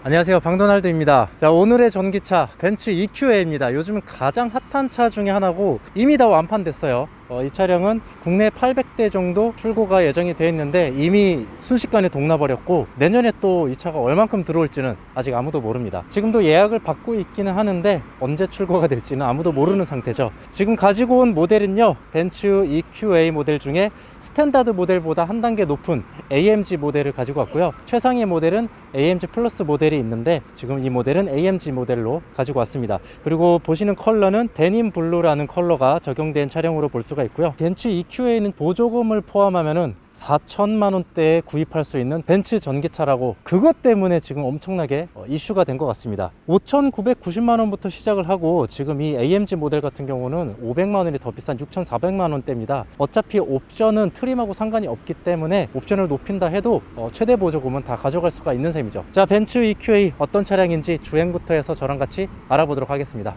안녕하세요, 방도날드입니다. 자, 오늘의 전기차 벤츠 EQA입니다. 요즘 가장 핫한 차 중에 하나고 이미 다 완판됐어요. 이 차량은 국내 800대 정도 출고가 예정이 되어 있는데 이미 순식간에 동나버렸고, 내년에 또 이 차가 얼만큼 들어올지는 아직 아무도 모릅니다. 지금도 예약을 받고 있기는 하는데 언제 출고가 될지는 아무도 모르는 상태죠. 지금 가지고 온 모델은요, 벤츠 EQA 모델 중에 스탠다드 모델보다 한 단계 높은 AMG 모델을 가지고 왔고요. 최상위 모델은 AMG 플러스 모델이 있는데 지금 이 모델은 AMG 모델로 가지고 왔습니다. 그리고 보시는 컬러는 데님 블루라는 컬러가 적용된 차량으로 볼 수가 있고요. 벤츠 EQA는 보조금을 포함하면은 4천만 원대에 구입할 수 있는 벤츠 전기차라고, 그것 때문에 지금 엄청나게 이슈가 된 것 같습니다. 5,990만 원부터 시작을 하고 지금 이 AMG 모델 같은 경우는 500만 원이 더 비싼 6,400만 원대입니다. 어차피 옵션은 트림하고 상관이 없기 때문에 옵션을 높인다 해도 최대 보조금은 다 가져갈 수가 있는 셈이죠. 자, 벤츠 EQA 어떤 차량인지 주행부터 해서 저랑 같이 알아보도록 하겠습니다.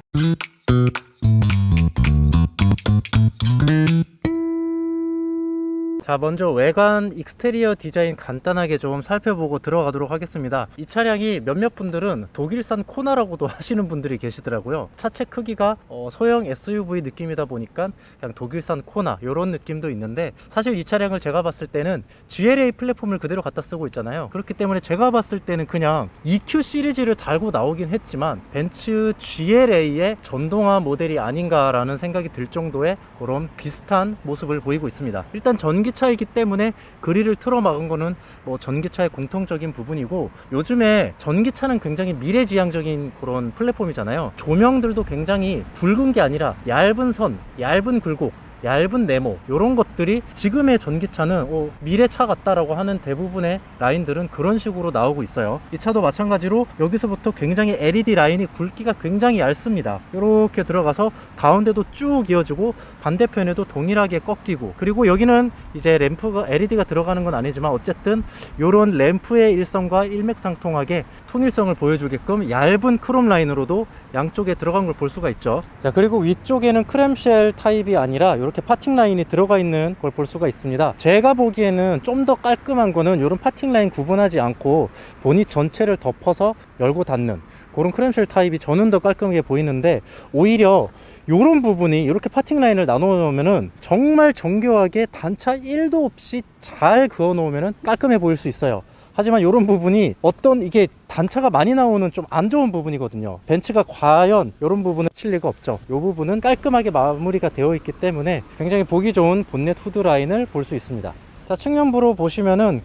자, 먼저 외관 익스테리어 디자인 간단하게 좀 살펴보고 들어가도록 하겠습니다. 이 차량이 몇몇 분들은 독일산 코나라고도 하시는 분들이 계시더라고요. 차체 크기가 소형 SUV 느낌이다 보니까 그냥 독일산 코나 이런 느낌도 있는데, 사실 이 차량을 제가 봤을 때는 GLA 플랫폼을 그대로 갖다 쓰고 있잖아요. 그렇기 때문에 제가 봤을 때는 그냥 EQ 시리즈를 달고 나오긴 했지만 벤츠 GLA의 전동화 모델이 아닌가라는 생각이 들 정도의 그런 비슷한 모습을 보이고 있습니다. 일단 전기차이기 때문에 그릴을 틀어 막은 거는 전기차의 공통적인 부분이고, 요즘에 전기차는 굉장히 미래지향적인 그런 플랫폼이잖아요. 조명들도 굉장히 굵은 게 아니라 얇은 선, 얇은 굴곡, 얇은 네모, 이런 것들이 지금의 전기차는 미래차 같다라고 하는 대부분의 라인들은 그런 식으로 나오고 있어요. 이 차도 마찬가지로 여기서부터 굉장히 LED 라인이 굵기가 굉장히 얇습니다. 이렇게 들어가서 가운데도 쭉 이어지고 반대편에도 동일하게 꺾이고, 그리고 여기는 이제 램프가 LED가 들어가는 건 아니지만 어쨌든 이런 램프의 일성과 일맥상통하게 통일성을 보여주게끔 얇은 크롬 라인으로도 양쪽에 들어간 걸 볼 수가 있죠. 자, 그리고 위쪽에는 크램쉘 타입이 아니라 이렇게 파팅 라인이 들어가 있는 걸 볼 수가 있습니다. 제가 보기에는 좀 더 깔끔한 거는 이런 파팅 라인 구분하지 않고 보닛 전체를 덮어서 열고 닫는 그런 크램쉘 타입이 저는 더 깔끔하게 보이는데, 오히려 이런 부분이 이렇게 파팅 라인을 나눠 놓으면은 정말 정교하게 단차 1도 없이 잘 그어 놓으면은 깔끔해 보일 수 있어요. 하지만 이런 부분이 이게 단차가 많이 나오는 좀 안 좋은 부분이거든요. 벤츠가 과연 이런 부분을 칠 리가 없죠. 이 부분은 깔끔하게 마무리가 되어 있기 때문에 굉장히 보기 좋은 본넷 후드 라인을 볼 수 있습니다. 자, 측면부로 보시면은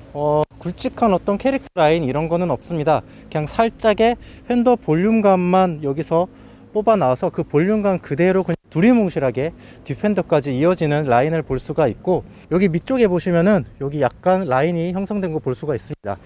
굵직한 어떤 캐릭터 라인 이런 거는 없습니다. 그냥 살짝의 휀더 볼륨감만 여기서 뽑아 나와서 그 볼륨감 그대로 그냥 두리뭉실하게 뒷펜더까지 이어지는 라인을 볼 수가 있고, 여기 밑쪽에 보시면은 여기 약간 라인이 형성된 거 볼 수가 있습니다.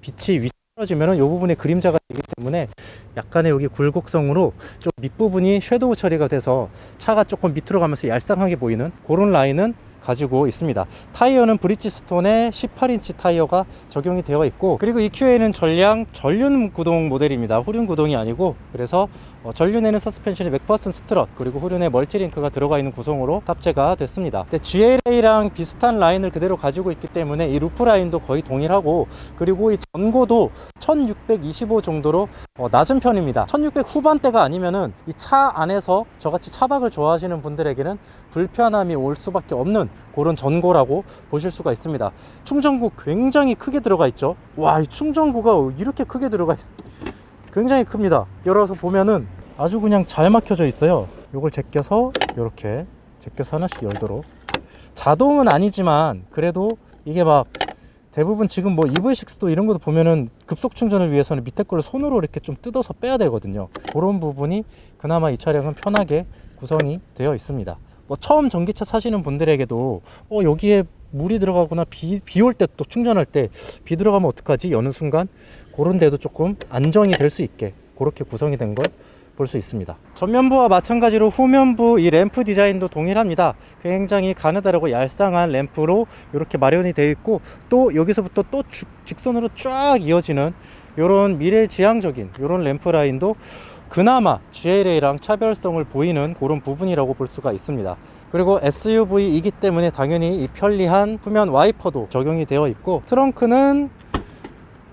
빛이 위 떨어지면은 이 부분에 그림자가 되기 때문에 약간의 여기 굴곡성으로 좀 밑부분이 섀도우 처리가 돼서 차가 조금 밑으로 가면서 얄쌍하게 보이는 그런 라인은 가지고 있습니다. 타이어는 브리지스톤의 18인치 타이어가 적용이 되어 있고, 그리고 EQA는 전륜 구동 모델입니다. 후륜 구동이 아니고, 그래서 전륜에는 서스펜션이 맥퍼슨 스트럿, 그리고 후륜에 멀티링크가 들어가 있는 구성으로 탑재가 됐습니다. 근데 GLA랑 비슷한 라인을 그대로 가지고 있기 때문에 이 루프 라인도 거의 동일하고, 그리고 이 전고도 1625 정도로 낮은 편입니다. 1600 후반대가 아니면은 이 차 안에서 저같이 차박을 좋아하시는 분들에게는 불편함이 올 수밖에 없는 그런 전고라고 보실 수가 있습니다. 충전구 굉장히 크게 들어가 있죠. 와, 이 충전구가 이렇게 크게 들어가 굉장히 큽니다. 열어서 보면은 아주 그냥 잘 막혀져 있어요. 요걸 제껴서 이렇게 제껴서 하나씩 열도록. 자동은 아니지만 그래도 이게 막 대부분 지금 EV6도 이런 것도 보면은 급속 충전을 위해서는 밑에 거를 손으로 이렇게 좀 뜯어서 빼야 되거든요. 그런 부분이 그나마 이 차량은 편하게 구성이 되어 있습니다. 처음 전기차 사시는 분들에게도 여기에 물이 들어가거나 비 올 때 또 충전할 때 비 들어가면 어떡하지? 여는 순간 그런 데도 조금 안정이 될 수 있게 그렇게 구성이 된 걸 볼 수 있습니다. 전면부와 마찬가지로 후면부 이 램프 디자인도 동일합니다. 굉장히 가느다랗고 얄쌍한 램프로 이렇게 마련이 되어 있고, 또 여기서부터 또 직선으로 쫙 이어지는 이런 미래지향적인 이런 램프 라인도 그나마 GLA랑 차별성을 보이는 그런 부분이라고 볼 수가 있습니다. 그리고 SUV이기 때문에 당연히 이 편리한 후면 와이퍼도 적용이 되어 있고, 트렁크는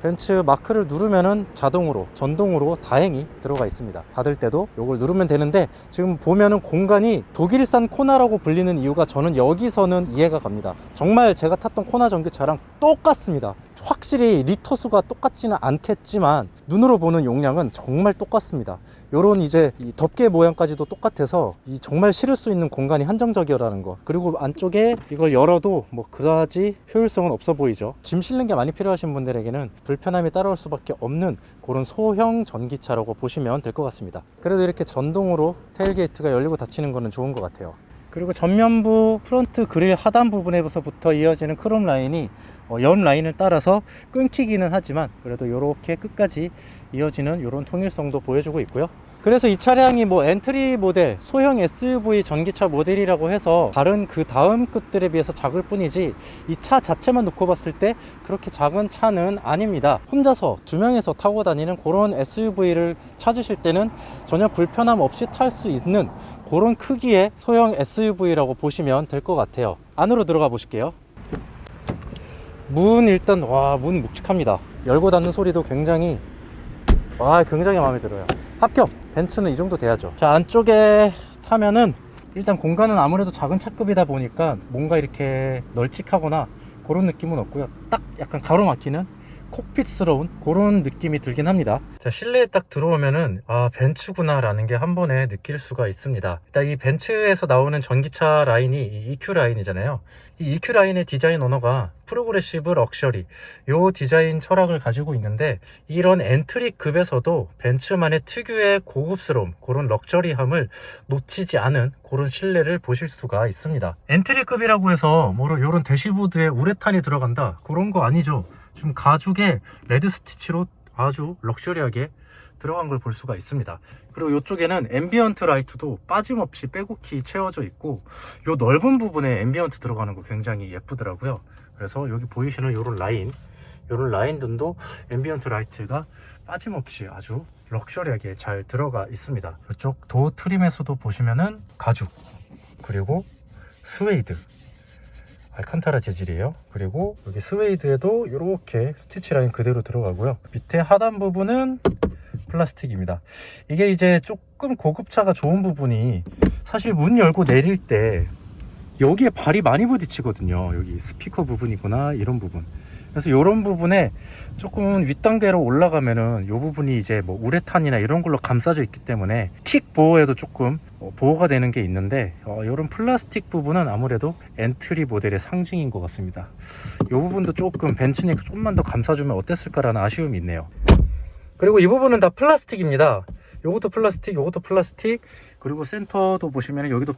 벤츠 마크를 누르면은 자동으로 전동으로 다행히 들어가 있습니다. 닫을 때도 이걸 누르면 되는데, 지금 보면은 공간이 독일산 코나라고 불리는 이유가 저는 여기서는 이해가 갑니다. 정말 제가 탔던 코나 전기차랑 똑같습니다. 확실히 리터 수가 똑같지는 않겠지만 눈으로 보는 용량은 정말 똑같습니다. 요런 이제 이 덮개 모양까지도 똑같아서 이 정말 실을 수 있는 공간이 한정적이라는 거, 그리고 안쪽에 이걸 열어도 뭐 그다지 효율성은 없어 보이죠. 짐 실는 게 많이 필요하신 분들에게는 불편함이 따라올 수밖에 없는 그런 소형 전기차라고 보시면 될 것 같습니다. 그래도 이렇게 전동으로 테일게이트가 열리고 닫히는 거는 좋은 것 같아요. 그리고 전면부 프론트 그릴 하단 부분에서부터 이어지는 크롬 라인이 연 라인을 따라서 끊기기는 하지만 그래도 이렇게 끝까지 이어지는 이런 통일성도 보여주고 있고요. 그래서 이 차량이 뭐 엔트리 모델, 소형 SUV 전기차 모델이라고 해서 다른 그 다음 급들에 비해서 작을 뿐이지 이 차 자체만 놓고 봤을 때 그렇게 작은 차는 아닙니다. 혼자서 두 명에서 타고 다니는 그런 SUV를 찾으실 때는 전혀 불편함 없이 탈 수 있는 그런 크기의 소형 SUV라고 보시면 될 것 같아요. 안으로 들어가 보실게요. 문 일단 문 묵직합니다. 열고 닫는 소리도 굉장히 마음에 들어요. 합격! 벤츠는 이 정도 돼야죠. 자, 안쪽에 타면은 일단 공간은 아무래도 작은 차급이다 보니까 뭔가 이렇게 널찍하거나 그런 느낌은 없고요. 딱 약간 가로막히는 콕핏스러운 그런 느낌이 들긴 합니다. 자, 실내에 딱 들어오면은 벤츠구나 라는 게 한 번에 느낄 수가 있습니다. 일단 이 벤츠에서 나오는 전기차 라인이 이 EQ 라인이잖아요. 이 EQ 라인의 디자인 언어가 프로그레시브 럭셔리, 요 디자인 철학을 가지고 있는데, 이런 엔트리급에서도 벤츠만의 특유의 고급스러움, 그런 럭셔리함을 놓치지 않은 그런 실내를 보실 수가 있습니다. 엔트리급이라고 해서 요런 대시보드에 우레탄이 들어간다 그런 거 아니죠. 지금 가죽에 레드 스티치로 아주 럭셔리하게 들어간 걸 볼 수가 있습니다. 그리고 이쪽에는 앰비언트 라이트도 빠짐없이 빼곡히 채워져 있고, 이 넓은 부분에 앰비언트 들어가는 거 굉장히 예쁘더라고요. 그래서 여기 보이시는 요런 라인들도 앰비언트 라이트가 빠짐없이 아주 럭셔리하게 잘 들어가 있습니다. 이쪽 도어 트림에서도 보시면은 가죽, 그리고 스웨이드, 알칸타라 재질이에요. 그리고 여기 스웨이드에도 이렇게 스티치 라인 그대로 들어가고요. 밑에 하단 부분은 플라스틱입니다. 이게 이제 조금 고급차가 좋은 부분이, 사실 문 열고 내릴 때 여기에 발이 많이 부딪히거든요. 여기 스피커 부분이거나 이런 부분. 그래서 이런 부분에 조금 윗단계로 올라가면은 이 부분이 이제 뭐 우레탄이나 이런 걸로 감싸져 있기 때문에 킥 보호에도 조금 보호가 되는 게 있는데, 이런 플라스틱 부분은 아무래도 엔트리 모델의 상징인 것 같습니다. 이 부분도 조금 벤츠니까 좀만 더 감싸주면 어땠을까라는 아쉬움이 있네요. 그리고 이 부분은 다 플라스틱입니다. 요것도 플라스틱, 요것도 플라스틱, 그리고 센터도 보시면 여기도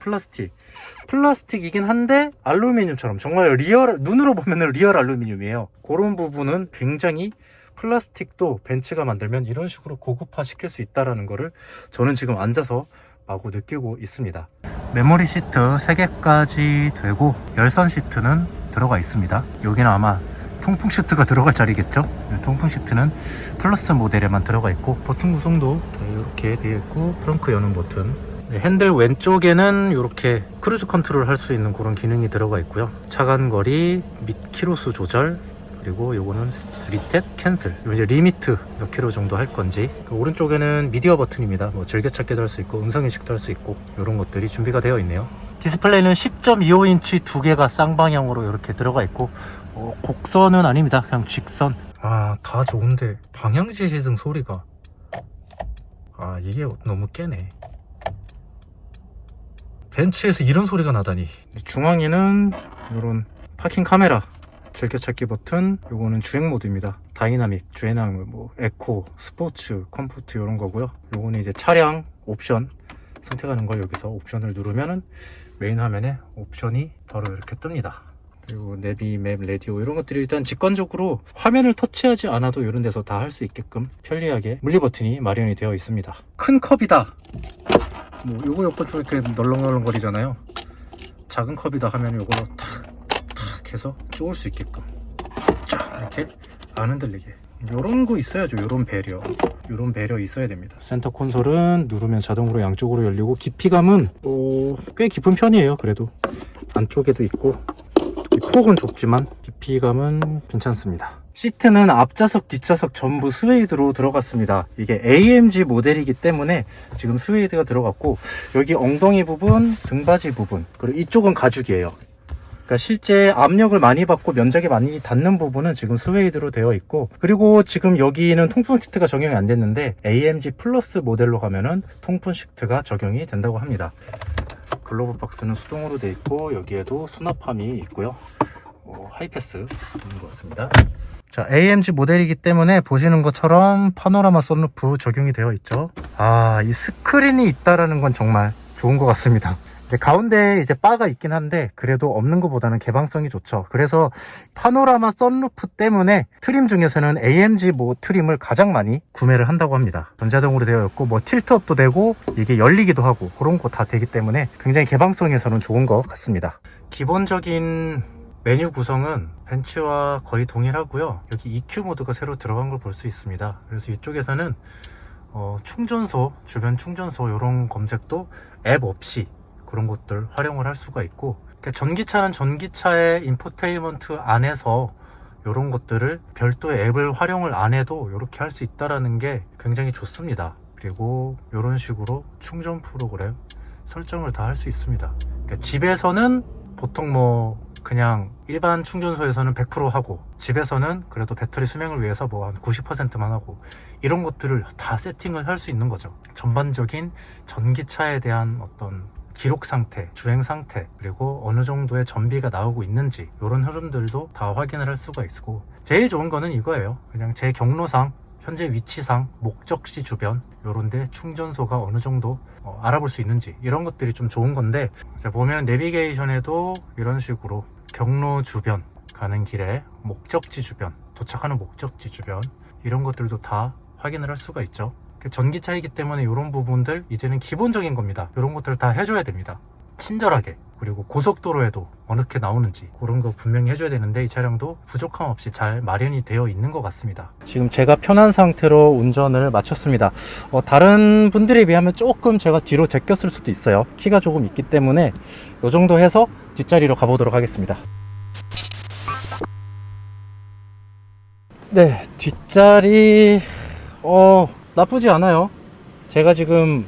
플라스틱이긴 한데 알루미늄처럼 정말 눈으로 보면 리얼 알루미늄이에요. 그런 부분은 굉장히 플라스틱도 벤츠가 만들면 이런 식으로 고급화 시킬 수 있다는 거를 저는 지금 앉아서 마구 느끼고 있습니다. 메모리 시트 3개까지 되고 열선 시트는 들어가 있습니다. 여기는 아마 통풍 시트가 들어갈 자리겠죠. 통풍 시트는 플러스 모델에만 들어가 있고, 버튼 구성도 이렇게 되어 있고, 트렁크 여는 버튼, 핸들 왼쪽에는 이렇게 크루즈 컨트롤 할 수 있는 그런 기능이 들어가 있고요. 차간거리 및 키로수 조절, 그리고 요거는 리셋, 캔슬, 이제 리미트 몇 킬로 정도 할 건지. 오른쪽에는 미디어 버튼입니다. 뭐 즐겨찾기도 할 수 있고 음성인식도 할 수 있고 이런 것들이 준비가 되어 있네요. 디스플레이는 10.25인치 두 개가 쌍방향으로 이렇게 들어가 있고, 곡선은 아닙니다. 그냥 직선. 다 좋은데 방향지시등 소리가 이게 너무 깨네. 벤츠에서 이런 소리가 나다니. 중앙에는 이런 파킹 카메라, 즐겨찾기 버튼, 요거는 주행 모드입니다. 다이나믹, 주행하는 뭐 에코, 스포츠, 컴포트 이런 거고요. 요거는 이제 차량 옵션 선택하는 거, 여기서 옵션을 누르면은 메인 화면에 옵션이 바로 이렇게 뜹니다. 그리고 내비, 맵, 라디오 이런 것들이 일단 직관적으로 화면을 터치하지 않아도 이런 데서 다 할 수 있게끔 편리하게 물리 버튼이 마련이 되어 있습니다. 큰 컵이다, 뭐 요거 옆에 좀 이렇게 널렁널렁 거리잖아요. 작은 컵이다 하면 요걸로 탁 해서 쪼을 수 있게끔 쫙 이렇게 안 흔들리게, 요런 거 있어야죠. 요런 배려 있어야 됩니다. 센터 콘솔은 누르면 자동으로 양쪽으로 열리고, 깊이감은 꽤 깊은 편이에요. 그래도 안쪽에도 있고 깊은 폭은 좁지만 깊이감은 괜찮습니다. 시트는 앞좌석 뒷좌석 전부 스웨이드로 들어갔습니다. 이게 AMG 모델이기 때문에 지금 스웨이드가 들어갔고, 여기 엉덩이 부분, 등받이 부분, 그리고 이쪽은 가죽이에요. 그러니까 실제 압력을 많이 받고 면적이 많이 닿는 부분은 지금 스웨이드로 되어 있고, 그리고 지금 여기는 통풍 시트가 적용이 안 됐는데 AMG 플러스 모델로 가면은 통풍 시트가 적용이 된다고 합니다. 글로브 박스는 수동으로 되어 있고, 여기에도 수납함이 있고요. 하이패스 있는 것 같습니다. 자, AMG 모델이기 때문에 보시는 것처럼 파노라마 선루프 적용이 되어 있죠. 이 스크린이 있다라는 건 정말 좋은 것 같습니다. 이제 가운데에 이제 바가 있긴 한데 그래도 없는 것보다는 개방성이 좋죠. 그래서 파노라마 선루프 때문에 트림 중에서는 AMG 트림을 가장 많이 구매를 한다고 합니다. 전자동으로 되어 있고 틸트업도 되고 이게 열리기도 하고 그런 거 다 되기 때문에 굉장히 개방성에서는 좋은 것 같습니다. 기본적인 메뉴 구성은 벤츠와 거의 동일하고요. 여기 EQ 모드가 새로 들어간 걸 볼 수 있습니다. 그래서 이쪽에서는 충전소, 주변 충전소 이런 검색도 앱 없이 그런 것들 활용을 할 수가 있고, 그러니까 전기차는 전기차의 인포테인먼트 안에서 이런 것들을 별도의 앱을 활용을 안 해도 이렇게 할 수 있다는 게 굉장히 좋습니다. 그리고 이런 식으로 충전 프로그램 설정을 다 할 수 있습니다. 그러니까 집에서는 보통 그냥 일반 충전소에서는 100% 하고, 집에서는 그래도 배터리 수명을 위해서 한 90%만 하고, 이런 것들을 다 세팅을 할 수 있는 거죠. 전반적인 전기차에 대한 어떤 기록 상태, 주행 상태, 그리고 어느 정도의 전비가 나오고 있는지 이런 흐름들도 다 확인을 할 수가 있고, 제일 좋은 거는 이거예요. 그냥 제 경로상, 현재 위치상, 목적지 주변 요런데 충전소가 어느 정도 알아볼 수 있는지, 이런 것들이 좀 좋은 건데, 보면 내비게이션에도 이런 식으로 경로 주변, 가는 길에 목적지 주변, 도착하는 목적지 주변, 이런 것들도 다 확인을 할 수가 있죠. 전기차이기 때문에 이런 부분들 이제는 기본적인 겁니다. 이런 것들을 다 해줘야 됩니다. 친절하게. 그리고 고속도로에도 어떻게 나오는지 그런 거 분명히 해줘야 되는데, 이 차량도 부족함 없이 잘 마련이 되어 있는 것 같습니다. 지금 제가 편한 상태로 운전을 마쳤습니다. 다른 분들에 비하면 조금 제가 뒤로 제꼈을 수도 있어요. 키가 조금 있기 때문에 이 정도 해서 뒷자리로 가보도록 하겠습니다. 네, 뒷자리 나쁘지 않아요. 제가 지금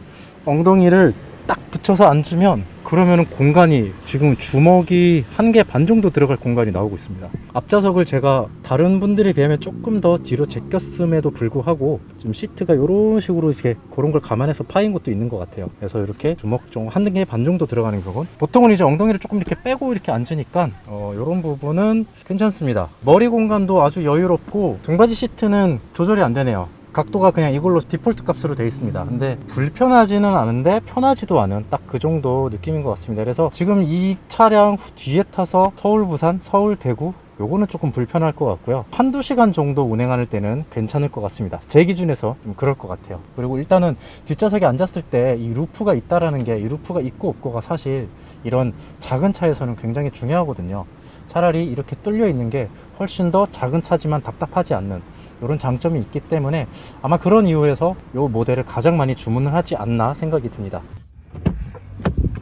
엉덩이를 딱 붙여서 앉으면 그러면은 공간이 지금 주먹이 1개 반 정도 들어갈 공간이 나오고 있습니다. 앞좌석을 제가 다른 분들에 비하면 조금 더 뒤로 제꼈음에도 불구하고 지금 시트가 이런 식으로 이렇게 그런 걸 감안해서 파인 것도 있는 것 같아요. 그래서 이렇게 주먹 좀 1개 반 정도 들어가는 경우는, 보통은 이제 엉덩이를 조금 이렇게 빼고 이렇게 앉으니까 이런 부분은 괜찮습니다. 머리 공간도 아주 여유롭고, 등받이 시트는 조절이 안 되네요. 각도가 그냥 이걸로 디폴트 값으로 되어 있습니다. 근데 불편하지는 않은데 편하지도 않은 딱 그 정도 느낌인 것 같습니다. 그래서 지금 이 차량 뒤에 타서 서울 부산, 서울 대구 요거는 조금 불편할 것 같고요. 한두 시간 정도 운행할 때는 괜찮을 것 같습니다. 제 기준에서 좀 그럴 것 같아요. 그리고 일단은 뒷좌석에 앉았을 때 이 루프가 있다라는 게, 이 루프가 있고 없고가 사실 이런 작은 차에서는 굉장히 중요하거든요. 차라리 이렇게 뚫려 있는 게 훨씬 더 작은 차지만 답답하지 않는 이런 장점이 있기 때문에 아마 그런 이유에서 이 모델을 가장 많이 주문을 하지 않나 생각이 듭니다.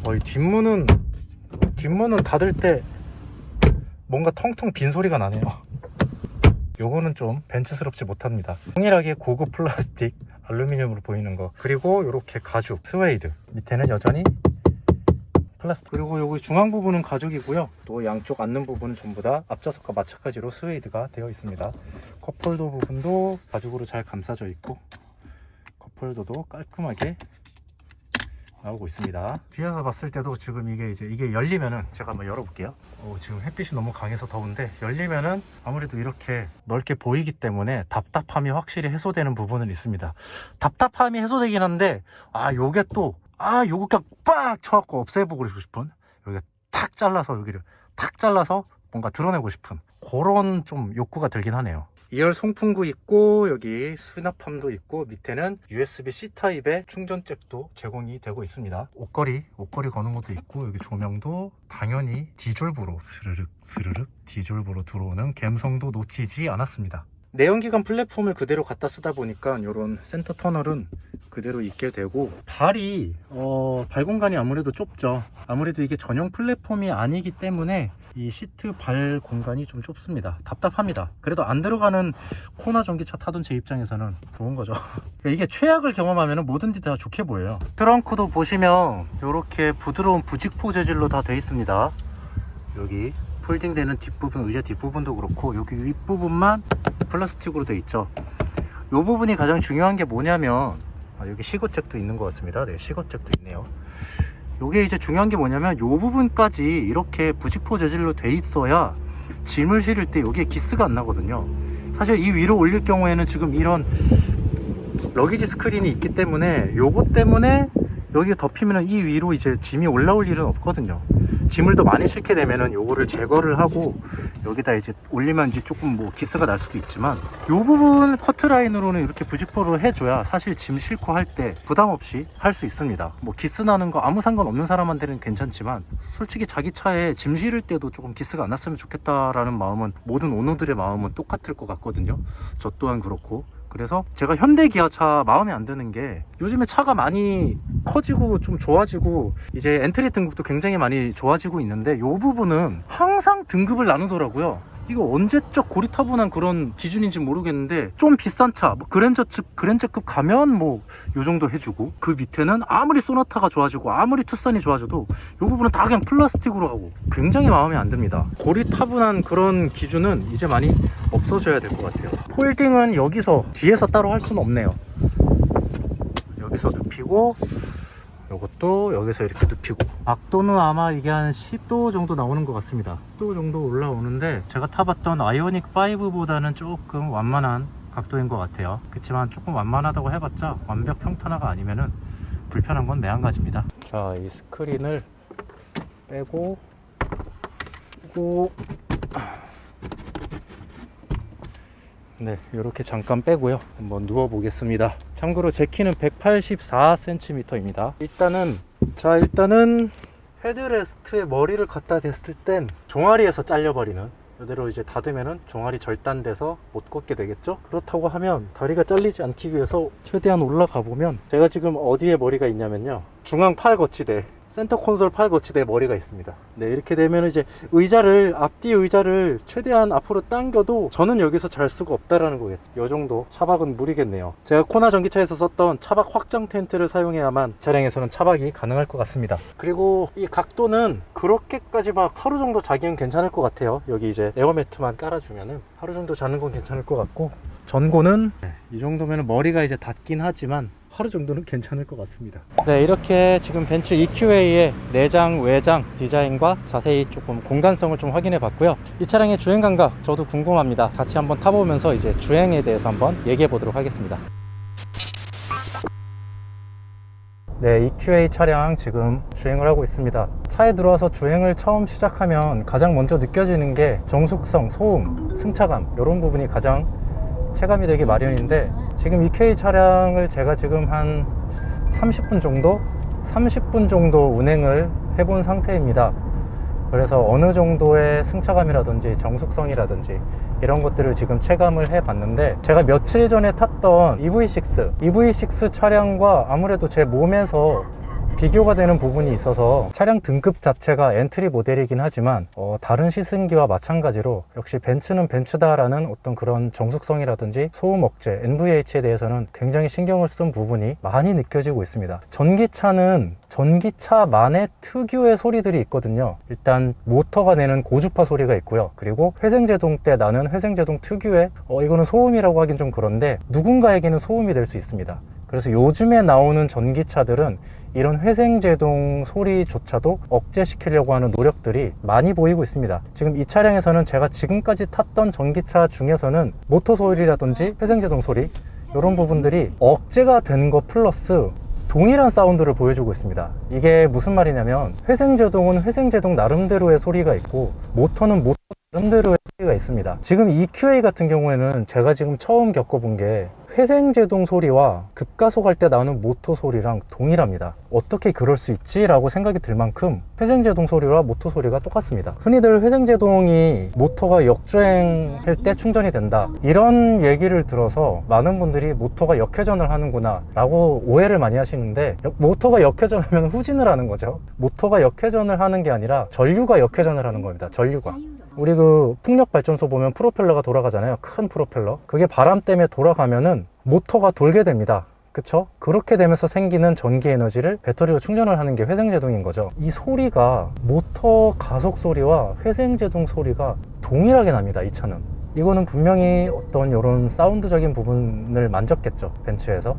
이 뒷문은 닫을 때 뭔가 텅텅 빈 소리가 나네요. 요거는 좀 벤츠스럽지 못합니다. 동일하게 고급 플라스틱 알루미늄으로 보이는 거, 그리고 이렇게 가죽 스웨이드, 밑에는 여전히 플라스틱, 그리고 여기 중앙 부분은 가죽이고요. 또 양쪽 앉는 부분은 전부 다 앞좌석과 마찬가지로 스웨이드가 되어 있습니다. 컵홀더 부분도 가죽으로 잘 감싸져 있고, 컵홀더도 깔끔하게 나오고 있습니다. 뒤에서 봤을 때도 지금 이게 열리면은, 제가 한번 열어볼게요. 지금 햇빛이 너무 강해서 더운데, 열리면은 아무래도 이렇게 넓게 보이기 때문에 답답함이 확실히 해소되는 부분은 있습니다. 답답함이 해소되긴 한데, 요게 또 요거 그냥 빡 쳐갖고 없애보고 싶은, 여기 탁 잘라서, 여기를 탁 잘라서 뭔가 드러내고 싶은 그런 좀 욕구가 들긴 하네요. 2열 송풍구 있고, 여기 수납함도 있고, 밑에는 USB-C 타입의 충전잭도 제공이 되고 있습니다. 옷걸이 거는 것도 있고, 여기 조명도 당연히 디졸브로 스르륵 디졸브로 들어오는 감성도 놓치지 않았습니다. 내연기관 플랫폼을 그대로 갖다 쓰다 보니까 이런 센터 터널은 그대로 있게 되고, 발이 발 공간이 아무래도 좁죠. 아무래도 이게 전용 플랫폼이 아니기 때문에 이 시트 발 공간이 좀 좁습니다. 답답합니다. 그래도 안 들어가는 코나 전기차 타던 제 입장에서는 좋은 거죠. 이게 최악을 경험하면 뭐든지 다 좋게 보여요. 트렁크도 보시면 이렇게 부드러운 부직포 재질로 다 되어 있습니다. 여기 폴딩되는 뒷부분, 의자 뒷부분도 그렇고 여기 윗부분만 플라스틱으로 되어 있죠. 이 부분이 가장 중요한 게 뭐냐면, 여기 시거잭도 있는 것 같습니다. 네, 시거잭도 있네요. 요게 이제 중요한 게 뭐냐면, 요 부분까지 이렇게 부직포 재질로 돼 있어야 짐을 실을 때 여기에 기스가 안 나거든요. 사실 이 위로 올릴 경우에는 지금 이런 러기지 스크린이 있기 때문에 요것 때문에 여기 덮이면 이 위로 이제 짐이 올라올 일은 없거든요. 짐을 더 많이 싣게 되면은 요거를 제거를 하고 여기다 이제 올리면 이제 조금 뭐 기스가 날 수도 있지만, 요 부분 커트라인으로는 이렇게 부직포로 해줘야 사실 짐 싣고 할 때 부담 없이 할 수 있습니다. 뭐 기스 나는 거 아무 상관없는 사람한테는 괜찮지만, 솔직히 자기 차에 짐 실을 때도 조금 기스가 안 났으면 좋겠다라는 마음은 모든 오너들의 마음은 똑같을 것 같거든요. 저 또한 그렇고. 그래서 제가 현대 기아차 마음에 안 드는 게, 요즘에 차가 많이 커지고 좀 좋아지고 이제 엔트리 등급도 굉장히 많이 좋아지고 있는데, 요 부분은 항상 등급을 나누더라고요. 이거 언제적 고리타분한 그런 기준인지 모르겠는데, 좀 비싼 차, 뭐 그랜저급 가면 뭐 요 정도 해주고, 그 밑에는 아무리 소나타가 좋아지고 아무리 투싼이 좋아져도 요 부분은 다 그냥 플라스틱으로 하고, 굉장히 마음에 안 듭니다. 고리타분한 그런 기준은 이제 많이 없어져야 될 것 같아요. 폴딩은 여기서 뒤에서 따로 할 수는 없네요. 여기서 눕히고, 요것도 여기서 이렇게 눕히고, 각도는 아마 이게 한 10도 정도 나오는 것 같습니다. 10도 정도 올라오는데, 제가 타봤던 아이오닉 5보다는 조금 완만한 각도인 것 같아요. 그렇지만 조금 완만하다고 해봤자 완벽 평탄화가 아니면은 불편한 건 매한가지입니다. 자, 이 스크린을 빼고, 네, 이렇게 잠깐 빼고요. 한번 누워 보겠습니다. 참고로 제 키는 184cm입니다. 일단은 헤드레스트에 머리를 갖다 댔을 땐 종아리에서 잘려버리는, 이대로 이제 닫으면은 종아리 절단돼서 못 걷게 되겠죠. 그렇다고 하면 다리가 잘리지 않기 위해서 최대한 올라가 보면, 제가 지금 어디에 머리가 있냐면요, 중앙 팔 거치대, 센터 콘솔 팔 거치대에 머리가 있습니다. 네, 이렇게 되면 이제 앞뒤 의자를 최대한 앞으로 당겨도 저는 여기서 잘 수가 없다라는 거겠죠. 이 정도 차박은 무리겠네요. 제가 코나 전기차에서 썼던 차박 확장 텐트를 사용해야만 차량에서는 차박이 가능할 것 같습니다. 그리고 이 각도는 그렇게까지 막 하루 정도 자기는 괜찮을 것 같아요. 여기 이제 에어매트만 깔아주면은 하루 정도 자는 건 괜찮을 것 같고, 전고는 이 정도면 머리가 이제 닿긴 하지만 하루 정도는 괜찮을 것 같습니다. 네, 이렇게 지금 벤츠 EQA의 내장 외장 디자인과 자세히 조금 공간성을 좀 확인해 봤고요. 이 차량의 주행 감각 저도 궁금합니다. 같이 한번 타보면서 이제 주행에 대해서 한번 얘기해 보도록 하겠습니다. 네, EQA 차량 지금 주행을 하고 있습니다. 차에 들어와서 주행을 처음 시작하면 가장 먼저 느껴지는 게 정숙성, 소음, 승차감, 이런 부분이 가장 체감이 되기 마련인데, 지금 EQA 차량을 제가 지금 한 30분 정도 운행을 해본 상태입니다. 그래서 어느 정도의 승차감이라든지 정숙성이라든지 이런 것들을 지금 체감을 해 봤는데, 제가 며칠 전에 탔던 EV6 차량과 아무래도 제 몸에서 비교가 되는 부분이 있어서, 차량 등급 자체가 엔트리 모델이긴 하지만 다른 시승기와 마찬가지로 역시 벤츠는 벤츠다라는 어떤 그런 정숙성이라든지 소음 억제, NVH에 대해서는 굉장히 신경을 쓴 부분이 많이 느껴지고 있습니다. 전기차는 전기차만의 특유의 소리들이 있거든요. 일단 모터가 내는 고주파 소리가 있고요. 그리고 회생제동 때 나는 회생제동 특유의 이거는 소음이라고 하긴 좀 그런데, 누군가에게는 소음이 될 수 있습니다. 그래서 요즘에 나오는 전기차들은 이런 회생제동 소리조차도 억제시키려고 하는 노력들이 많이 보이고 있습니다. 지금 이 차량에서는 제가 지금까지 탔던 전기차 중에서는 모터 소리라든지 회생제동 소리, 이런 부분들이 억제가 된 거 플러스 동일한 사운드를 보여주고 있습니다. 이게 무슨 말이냐면, 회생제동은 회생제동 나름대로의 소리가 있고, 모터는 모터 나름대로의 가 있습니다. 지금 EQA 같은 경우에는 제가 지금 처음 겪어본 게 회생제동 소리와 급가속할 때 나오는 모터 소리랑 동일합니다. 어떻게 그럴 수 있지? 라고 생각이 들 만큼 회생제동 소리와 모터 소리가 똑같습니다. 흔히들 회생제동이 모터가 역주행할 때 충전이 된다, 이런 얘기를 들어서 많은 분들이 모터가 역회전을 하는구나 라고 오해를 많이 하시는데, 모터가 역회전하면 후진을 하는 거죠. 모터가 역회전을 하는 게 아니라 전류가 역회전을 하는 겁니다. 전류가. 우리 그 풍력발전소 보면 프로펠러가 돌아가잖아요. 큰 프로펠러. 그게 바람 때문에 돌아가면은 모터가 돌게 됩니다. 그쵸? 그렇게 되면서 생기는 전기 에너지를 배터리로 충전을 하는 게 회생제동인 거죠. 이 소리가 모터 가속 소리와 회생제동 소리가 동일하게 납니다. 이 차는. 이거는 분명히 어떤 이런 사운드적인 부분을 만졌겠죠, 벤츠에서.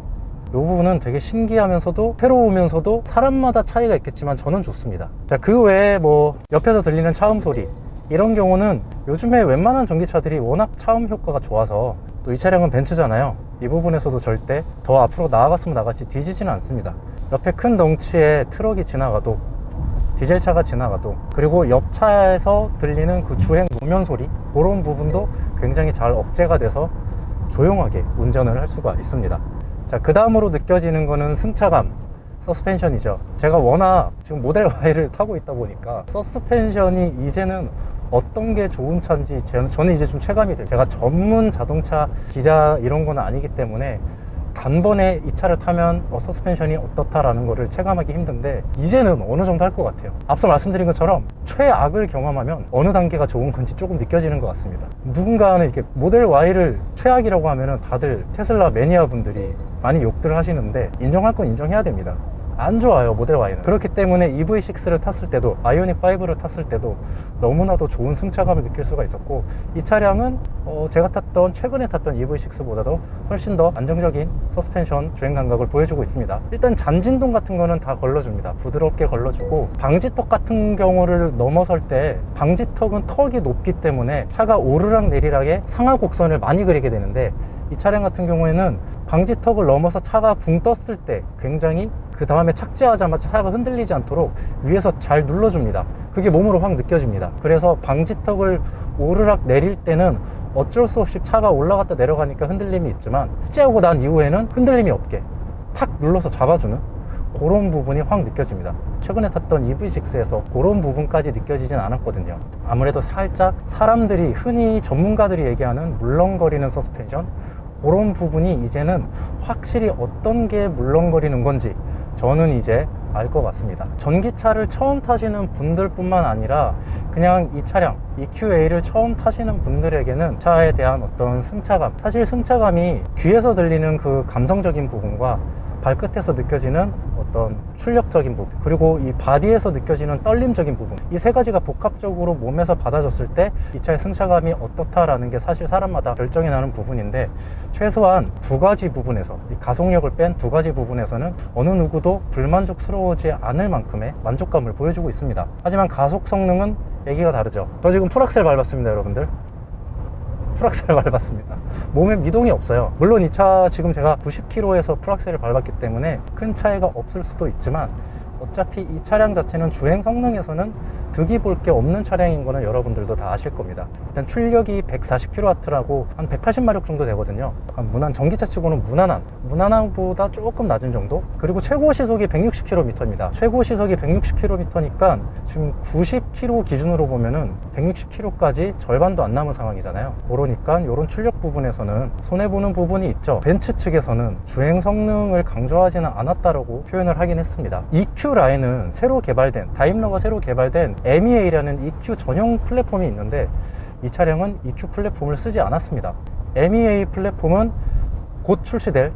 이 부분은 되게 신기하면서도 새로우면서도 사람마다 차이가 있겠지만 저는 좋습니다. 자, 그 외에 뭐 옆에서 들리는 차음 소리, 이런 경우는 요즘에 웬만한 전기차들이 워낙 차음 효과가 좋아서, 또 이 차량은 벤츠잖아요. 이 부분에서도 절대 더 앞으로 나아갔으면 나갔지 뒤지지는 않습니다. 옆에 큰 덩치에 트럭이 지나가도, 디젤차가 지나가도, 그리고 옆차에서 들리는 그 주행 노면 소리, 그런 부분도 굉장히 잘 억제가 돼서 조용하게 운전을 할 수가 있습니다. 자, 그 다음으로 느껴지는 거는 승차감, 서스펜션이죠. 제가 워낙 지금 모델 Y를 타고 있다 보니까 서스펜션이 이제는 어떤 게 좋은 차인지 저는 이제 좀 체감이 돼요. 제가 전문 자동차 기자 이런 건 아니기 때문에 단번에 이 차를 타면 서스펜션이 어떻다라는 거를 체감하기 힘든데, 이제는 어느 정도 할 것 같아요. 앞서 말씀드린 것처럼 최악을 경험하면 어느 단계가 좋은 건지 조금 느껴지는 것 같습니다. 누군가는 이렇게 모델 Y를 최악이라고 하면은 다들 테슬라 매니아 분들이 많이 욕들 하시는데, 인정할 건 인정해야 됩니다. 안 좋아요, 모델 Y는. 그렇기 때문에 EV6를 탔을 때도, 아이오닉5를 탔을 때도 너무나도 좋은 승차감을 느낄 수가 있었고, 이 차량은 제가 탔던, 최근에 탔던 EV6보다도 훨씬 더 안정적인 서스펜션 주행 감각을 보여주고 있습니다. 일단 잔진동 같은 거는 다 걸러줍니다. 부드럽게 걸러주고, 방지턱 같은 경우를 넘어설 때, 방지턱은 턱이 높기 때문에 차가 오르락 내리락에 상하 곡선을 많이 그리게 되는데, 이 차량 같은 경우에는 방지턱을 넘어서 차가 붕 떴을 때 굉장히, 그 다음에 착지하자마자 차가 흔들리지 않도록 위에서 잘 눌러줍니다. 그게 몸으로 확 느껴집니다. 그래서 방지턱을 오르락 내릴 때는 어쩔 수 없이 차가 올라갔다 내려가니까 흔들림이 있지만, 착지하고 난 이후에는 흔들림이 없게 탁 눌러서 잡아주는 그런 부분이 확 느껴집니다. 최근에 탔던 EV6에서 그런 부분까지 느껴지진 않았거든요. 아무래도 살짝 사람들이, 흔히 전문가들이 얘기하는 물렁거리는 서스펜션, 그런 부분이 이제는 확실히 어떤 게 물렁거리는 건지 저는 이제 알 것 같습니다. 전기차를 처음 타시는 분들 뿐만 아니라 그냥 이 차량 EQA를 처음 타시는 분들에게는 차에 대한 어떤 승차감, 사실 승차감이 귀에서 들리는 그 감성적인 부분과 발끝에서 느껴지는 어떤 출력적인 부분, 그리고 이 바디에서 느껴지는 떨림적인 부분, 이 세 가지가 복합적으로 몸에서 받아졌을 때 이 차의 승차감이 어떻다라는 게 사실 사람마다 결정이 나는 부분인데, 최소한 두 가지 부분에서, 이 가속력을 뺀 두 가지 부분에서는 어느 누구도 불만족스러워지 않을 만큼의 만족감을 보여주고 있습니다. 하지만 가속 성능은 얘기가 다르죠. 저 지금 풀악셀 밟았습니다, 여러분들. 풀악셀 밟았습니다. 몸에 미동이 없어요. 물론 이 차 지금 제가 90km에서 풀악셀을 밟았기 때문에 큰 차이가 없을 수도 있지만, 어차피 이 차량 자체는 주행 성능에서는 득이 볼 게 없는 차량인 거는 여러분들도 다 아실 겁니다. 일단 출력이 140kW라고 한 180마력 정도 되거든요. 약간 전기차 치고는 무난함보다 조금 낮은 정도. 그리고 최고 시속이 160km입니다. 최고 시속이 160km니까 지금 90km 기준으로 보면은 160km까지 절반도 안 남은 상황이잖아요. 그러니까 이런 출력 부분에서는 손해보는 부분이 있죠. 벤츠 측에서는 주행 성능을 강조하지는 않았다라고 표현을 하긴 했습니다. EQ 라인은 새로 개발된, 다임러가 새로 개발된 MEA라는 EQ 전용 플랫폼이 있는데, 이 차량은 EQ 플랫폼을 쓰지 않았습니다. MEA 플랫폼은 곧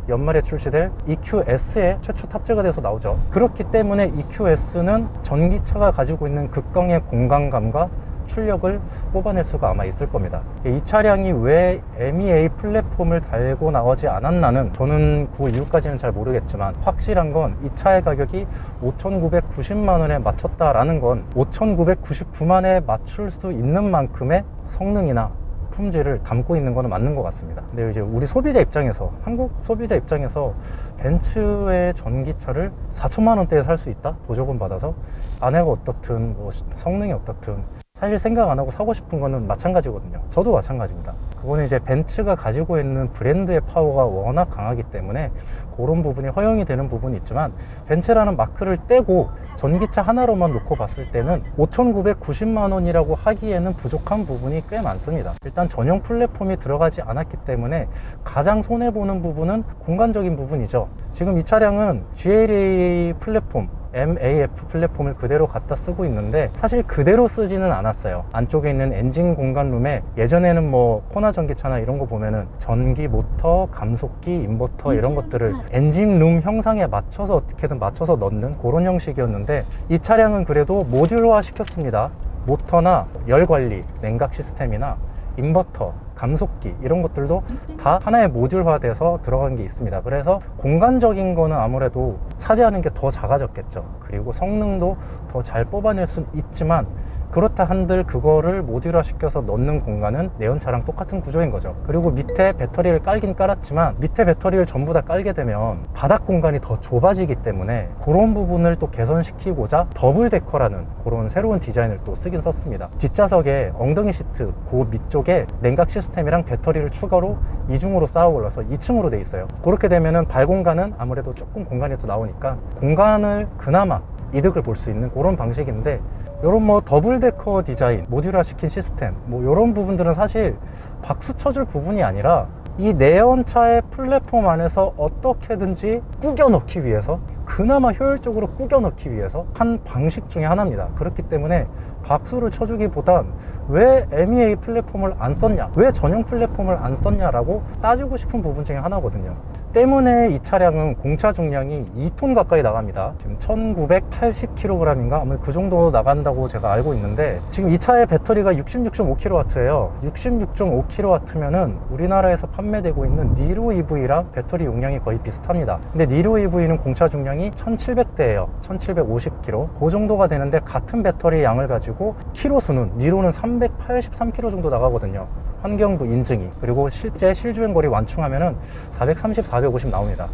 연말에 출시될 EQS에 최초 탑재가 돼서 나오죠. 그렇기 때문에 EQS는 전기차가 가지고 있는 극강의 공간감과 출력을 뽑아낼 수가 아마 있을 겁니다. 이 차량이 왜 MEA 플랫폼을 달고 나오지 않았나는 저는 그 이유까지는 잘 모르겠지만, 확실한 건 이 차의 가격이 5,990만 원에 맞췄다라는 건 5,999만에 맞출 수 있는 만큼의 성능이나 품질을 담고 있는 거는 맞는 것 같습니다. 근데 이제 우리 소비자 입장에서, 한국 소비자 입장에서 벤츠의 전기차를 4천만 원대에 살 수 있다? 보조금 받아서, 안에가 어떻든 뭐 성능이 어떻든 사실 생각 안 하고 사고 싶은 거는 마찬가지거든요. 저도 마찬가지입니다. 그거는 이제 벤츠가 가지고 있는 브랜드의 파워가 워낙 강하기 때문에 그런 부분이 허용이 되는 부분이 있지만, 벤츠라는 마크를 떼고 전기차 하나로만 놓고 봤을 때는 5,990만 원이라고 하기에는 부족한 부분이 꽤 많습니다. 일단 전용 플랫폼이 들어가지 않았기 때문에 가장 손해보는 부분은 공간적인 부분이죠. 지금 이 차량은 GLA 플랫폼, MAF 플랫폼을 그대로 갖다 쓰고 있는데 사실 그대로 쓰지는 않았어요. 안쪽에 있는 엔진 공간룸에 예전에는 뭐 코나 전기차나 이런 거 보면은 전기 모터, 감속기, 인버터 이런 것들을 엔진룸 형상에 맞춰서 어떻게든 맞춰서 넣는 그런 형식이었는데, 이 차량은 그래도 모듈화 시켰습니다. 모터나 열 관리, 냉각 시스템이나 인버터, 감속기 이런 것들도 다 하나의 모듈화 돼서 들어간 게 있습니다. 그래서 공간적인 거는 아무래도 차지하는 게 더 작아졌겠죠. 그리고 성능도 더 잘 뽑아낼 수는 있지만, 그렇다 한들 그거를 모듈화 시켜서 넣는 공간은 내연차랑 똑같은 구조인 거죠. 그리고 밑에 배터리를 깔긴 깔았지만 밑에 배터리를 전부 다 깔게 되면 바닥 공간이 더 좁아지기 때문에 그런 부분을 또 개선시키고자 더블 데커라는 그런 새로운 디자인을 또 쓰긴 썼습니다. 뒷좌석에 엉덩이 시트 그 밑쪽에 냉각 시스템이랑 배터리를 추가로 이중으로 쌓아 올라서 2층으로 돼 있어요. 그렇게 되면은 발 공간은 아무래도 조금 공간이 더 나오니까 공간을 그나마 이득을 볼 수 있는 그런 방식인데, 요런 뭐 더블 데커 디자인, 모듈화 시킨 시스템 뭐 요런 부분들은 사실 박수 쳐줄 부분이 아니라 이 내연차의 플랫폼 안에서 어떻게든지 꾸겨 넣기 위해서, 그나마 효율적으로 꾸겨 넣기 위해서 한 방식 중에 하나입니다. 그렇기 때문에 박수를 쳐주기보단 왜 MEA 플랫폼을 안 썼냐, 왜 전용 플랫폼을 안 썼냐라고 따지고 싶은 부분 중에 하나거든요. 때문에 이 차량은 공차 중량이 2톤 가까이 나갑니다. 지금 1980kg인가 아마 그 정도 나간다고 제가 알고 있는데, 지금 이 차의 배터리가 66.5kW예요 66.5kW면은 우리나라에서 판매되고 있는 니로 EV랑 배터리 용량이 거의 비슷합니다. 근데 니로 EV는 공차 중량이 1700대예요 1750kg 그 정도가 되는데, 같은 배터리 양을 가지고 키로 수는 니로는 383km 정도 나가거든요. 환경부 인증이, 그리고 실제 실주행거리 완충하면은 430, 450 나옵니다.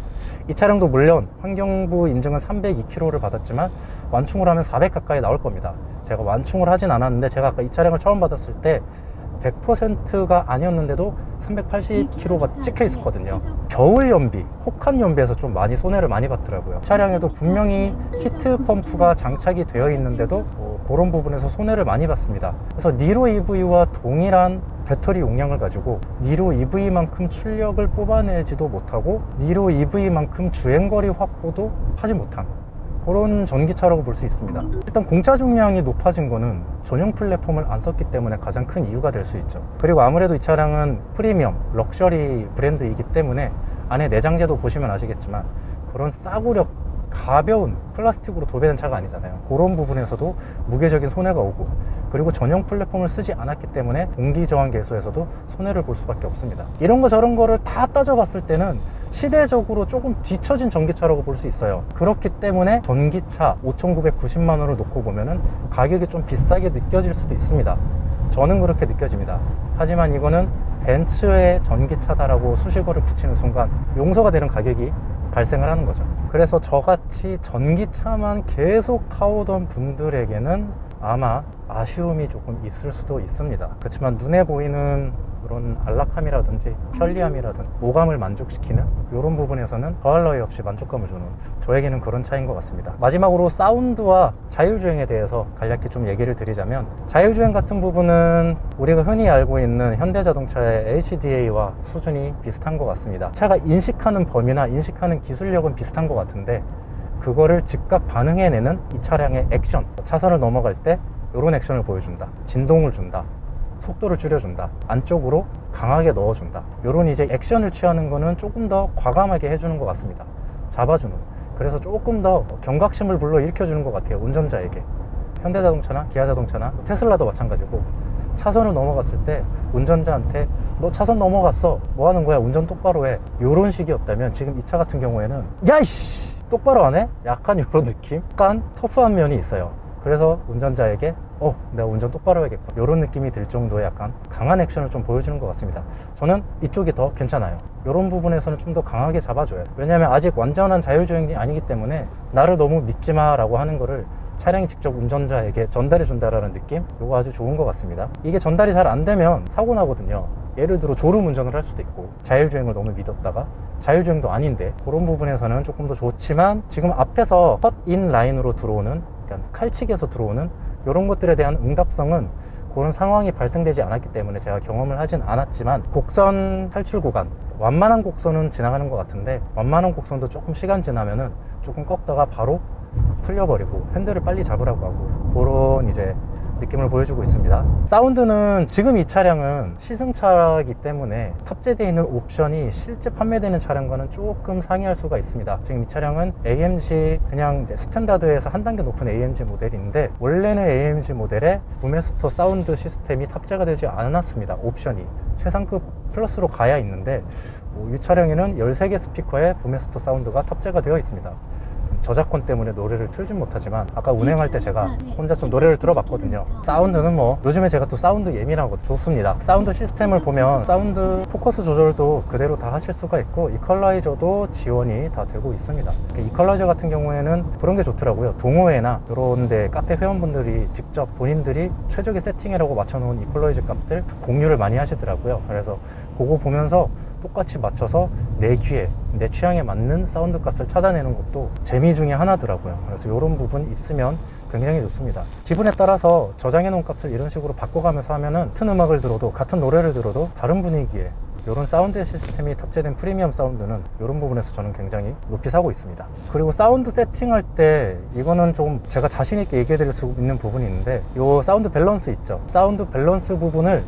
이 차량도 물론 환경부 인증은 302km를 받았지만 완충을 하면 400 가까이 나올 겁니다. 제가 완충을 하진 않았는데, 제가 아까 이 차량을 처음 받았을 때 100%가 아니었는데도 380km가 찍혀 있었거든요. 겨울 연비, 혹한 연비에서 좀 많이 손해를 많이 봤더라고요. 차량에도 분명히 히트 펌프가 장착이 되어 있는데도 그런 부분에서 손해를 많이 봤습니다. 그래서 니로 EV와 동일한 배터리 용량을 가지고 니로 EV만큼 출력을 뽑아내지도 못하고 니로 EV만큼 주행거리 확보도 하지 못한 그런 전기차라고 볼 수 있습니다. 일단 공차 중량이 높아진 거는 전용 플랫폼을 안 썼기 때문에 가장 큰 이유가 될 수 있죠. 그리고 아무래도 이 차량은 프리미엄, 럭셔리 브랜드이기 때문에 안에 내장재도 보시면 아시겠지만 그런 싸구려 가벼운 플라스틱으로 도배된 차가 아니잖아요. 그런 부분에서도 무게적인 손해가 오고, 그리고 전용 플랫폼을 쓰지 않았기 때문에 공기 저항 계수에서도 손해를 볼 수밖에 없습니다. 이런 거 저런 거를 다 따져봤을 때는 시대적으로 조금 뒤처진 전기차라고 볼 수 있어요. 그렇기 때문에 전기차 5,990만 원을 놓고 보면은 가격이 좀 비싸게 느껴질 수도 있습니다. 저는 그렇게 느껴집니다. 하지만 이거는 벤츠의 전기차다라고 수식어를 붙이는 순간 용서가 되는 가격이 발생을 하는 거죠. 그래서 저같이 전기차만 계속 타오던 분들에게는 아마 아쉬움이 조금 있을 수도 있습니다. 그렇지만 눈에 보이는 그런 안락함이라든지 편리함이라든지 오감을 만족시키는 이런 부분에서는 더할 나위 없이 만족감을 주는, 저에게는 그런 차인 것 같습니다. 마지막으로 사운드와 자율주행에 대해서 간략히 좀 얘기를 드리자면, 자율주행 같은 부분은 우리가 흔히 알고 있는 현대자동차의 HDA와 수준이 비슷한 것 같습니다. 차가 인식하는 범위나 인식하는 기술력은 비슷한 것 같은데, 그거를 즉각 반응해내는 이 차량의 액션, 차선을 넘어갈 때 이런 액션을 보여준다, 진동을 준다, 속도를 줄여준다, 안쪽으로 강하게 넣어준다, 이런 이제 액션을 취하는 거는 조금 더 과감하게 해주는 것 같습니다. 잡아주는, 그래서 조금 더 경각심을 불러일으켜주는 것 같아요, 운전자에게. 현대자동차나 기아자동차나 테슬라도 마찬가지고, 차선을 넘어갔을 때 운전자한테 너 차선 넘어갔어, 뭐 하는 거야, 운전 똑바로 해, 이런 식이었다면 지금 이 차 같은 경우에는 야이씨 똑바로 안 해? 약간 이런 느낌? 약간 터프한 면이 있어요. 그래서 운전자에게 내가 운전 똑바로 해야겠구나, 이런 느낌이 들 정도의 약간 강한 액션을 좀 보여주는 것 같습니다. 저는 이쪽이 더 괜찮아요. 이런 부분에서는 좀 더 강하게 잡아줘요. 왜냐하면 아직 완전한 자율주행이 아니기 때문에 나를 너무 믿지 마 라고 하는 거를 차량이 직접 운전자에게 전달해 준다라는 느낌, 이거 아주 좋은 것 같습니다. 이게 전달이 잘 안 되면 사고 나거든요. 예를 들어 졸음 운전을 할 수도 있고, 자율주행을 너무 믿었다가 자율주행도 아닌데, 그런 부분에서는 조금 더 좋지만, 지금 앞에서 컷인 라인으로 들어오는, 그러니까 칼치기에서 들어오는 이런 것들에 대한 응답성은 그런 상황이 발생되지 않았기 때문에 제가 경험을 하진 않았지만, 곡선 탈출 구간, 완만한 곡선은 지나가는 것 같은데, 완만한 곡선도 조금 시간 지나면은 조금 꺾다가 바로 풀려버리고 핸들을 빨리 잡으라고 하고, 그런 이제 느낌을 보여주고 있습니다. 사운드는 지금 이 차량은 시승차이기 때문에 탑재되어 있는 옵션이 실제 판매되는 차량과는 조금 상이할 수가 있습니다. 지금 이 차량은 AMG, 그냥 이제 스탠다드에서 한 단계 높은 AMG 모델인데, 원래는 AMG 모델에 부메스터 사운드 시스템이 탑재가 되지 않았습니다. 옵션이 최상급 플러스로 가야 있는데, 이 차량에는 13개 스피커에 부메스터 사운드가 탑재가 되어 있습니다. 저작권 때문에 노래를 틀진 못하지만, 아까 운행할 때 제가 혼자 좀 노래를 들어봤거든요. 사운드는 뭐 요즘에 제가 또 사운드 예민하거든요. 좋습니다. 사운드 시스템을 보면 사운드 포커스 조절도 그대로 다 하실 수가 있고, 이퀄라이저도 지원이 다 되고 있습니다. 이퀄라이저 같은 경우에는 그런 게 좋더라고요. 동호회나 이런 데 카페 회원분들이 직접 본인들이 최적의 세팅이라고 맞춰놓은 이퀄라이저 값을 공유를 많이 하시더라고요. 그래서 그거 보면서 똑같이 맞춰서 내 귀에, 내 취향에 맞는 사운드 값을 찾아내는 것도 재미 중에 하나더라고요. 그래서 이런 부분이 있으면 굉장히 좋습니다. 기분에 따라서 저장해 놓은 값을 이런 식으로 바꿔가면서 하면은 같은 음악을 들어도, 같은 노래를 들어도 다른 분위기에 이런 사운드 시스템이 탑재된 프리미엄 사운드는 이런 부분에서 저는 굉장히 높이 사고 있습니다. 그리고 사운드 세팅할 때, 이거는 좀 제가 자신 있게 얘기해 드릴 수 있는 부분이 있는데, 이 사운드 밸런스 있죠. 사운드 밸런스 부분을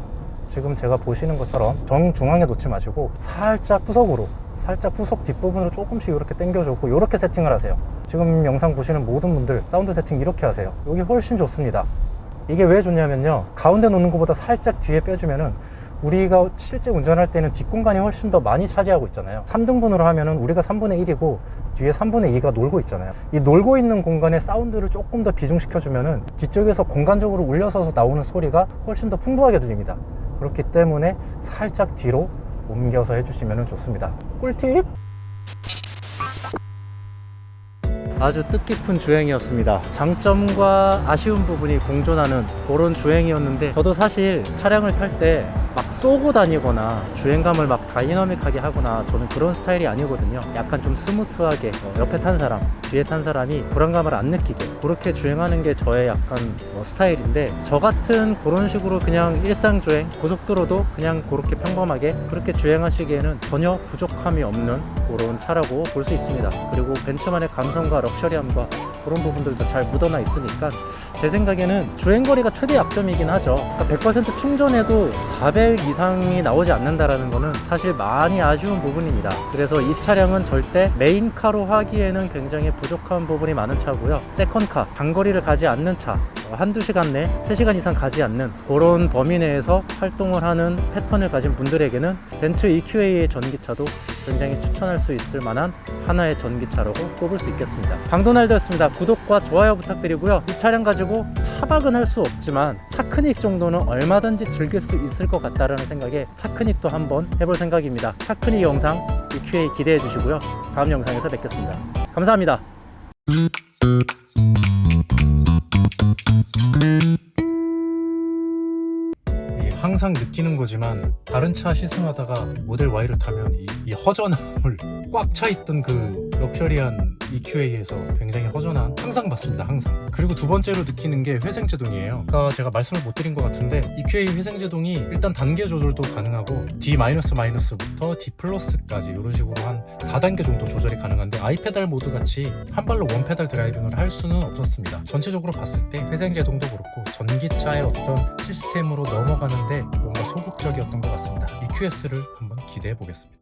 지금 제가 보시는 것처럼 정중앙에 놓지 마시고 살짝 후석으로, 살짝 후석 뒷부분으로 조금씩 이렇게 당겨주고, 이렇게 세팅을 하세요. 지금 영상 보시는 모든 분들 사운드 세팅 이렇게 하세요. 여기 훨씬 좋습니다. 이게 왜 좋냐면요, 가운데 놓는 것보다 살짝 뒤에 빼주면은 우리가 실제 운전할 때는 뒷공간이 훨씬 더 많이 차지하고 있잖아요. 3등분으로 하면은 우리가 3분의 1이고 뒤에 3분의 2가 놀고 있잖아요. 이 놀고 있는 공간에 사운드를 조금 더 비중시켜주면은 뒤쪽에서 공간적으로 울려서서 나오는 소리가 훨씬 더 풍부하게 들립니다. 그렇기 때문에 살짝 뒤로 옮겨서 해주시면 좋습니다. 꿀팁! 아주 뜻깊은 주행이었습니다. 장점과 아쉬운 부분이 공존하는 그런 주행이었는데, 저도 사실 차량을 탈 때 막 쏘고 다니거나 주행감을 막 다이나믹하게 하거나, 저는 그런 스타일이 아니거든요. 약간 좀 스무스하게 옆에 탄 사람, 뒤에 탄 사람이 불안감을 안 느끼게 그렇게 주행하는 게 저의 약간 스타일인데, 저 같은 그런 식으로 그냥 일상주행, 고속도로도 그냥 그렇게 평범하게 그렇게 주행하시기에는 전혀 부족함이 없는 그런 차라고 볼 수 있습니다. 그리고 벤츠만의 감성과 럭셔리함과 그런 부분들도 잘 묻어나 있으니까, 제 생각에는 주행거리가 최대 약점이긴 하죠. 그러니까 100% 충전해도 400 이상이 나오지 않는다라는 거는 사실 많이 아쉬운 부분입니다. 그래서 이 차량은 절대 메인카로 하기에는 굉장히 부족한 부분이 많은 차고요. 세컨카, 장거리를 가지 않는 차, 한두 시간 내 3시간 이상 가지 않는 그런 범위 내에서 활동을 하는 패턴을 가진 분들에게는 벤츠 EQA의 전기차도 굉장히 추천할 수 있을 만한 하나의 전기차라고 꼽을 수 있겠습니다. 강도날드였습니다. 구독과 좋아요 부탁드리고요. 이 차량 가지고 차박은 할 수 없지만 차크닉 정도는 얼마든지 즐길 수 있을 것 같다라는 생각에 차크닉도 한번 해볼 생각입니다. 차크닉 영상 EQA 기대해 주시고요. 다음 영상에서 뵙겠습니다. 감사합니다. 항상 느끼는 거지만, 다른 차 시승하다가 모델 Y를 타면 이 허전함을, 꽉 차있던 그 럭셔리한 EQA에서 굉장히 허전한, 항상 받습니다. 항상. 그리고 두 번째로 느끼는 게 회생제동이에요. 아까 제가 말씀을 못 드린 것 같은데, EQA 회생제동이 일단 단계 조절도 가능하고 D-부터 D+까지 이런 식으로 한 4단계 정도 조절이 가능한데, 아이페달 모드 같이 한 발로 원페달 드라이빙을 할 수는 없었습니다. 전체적으로 봤을 때 회생제동도 그렇고 전기차의 어떤 시스템으로 넘어가는데 뭔가 소극적이었던 것 같습니다. EQS를 한번 기대해 보겠습니다.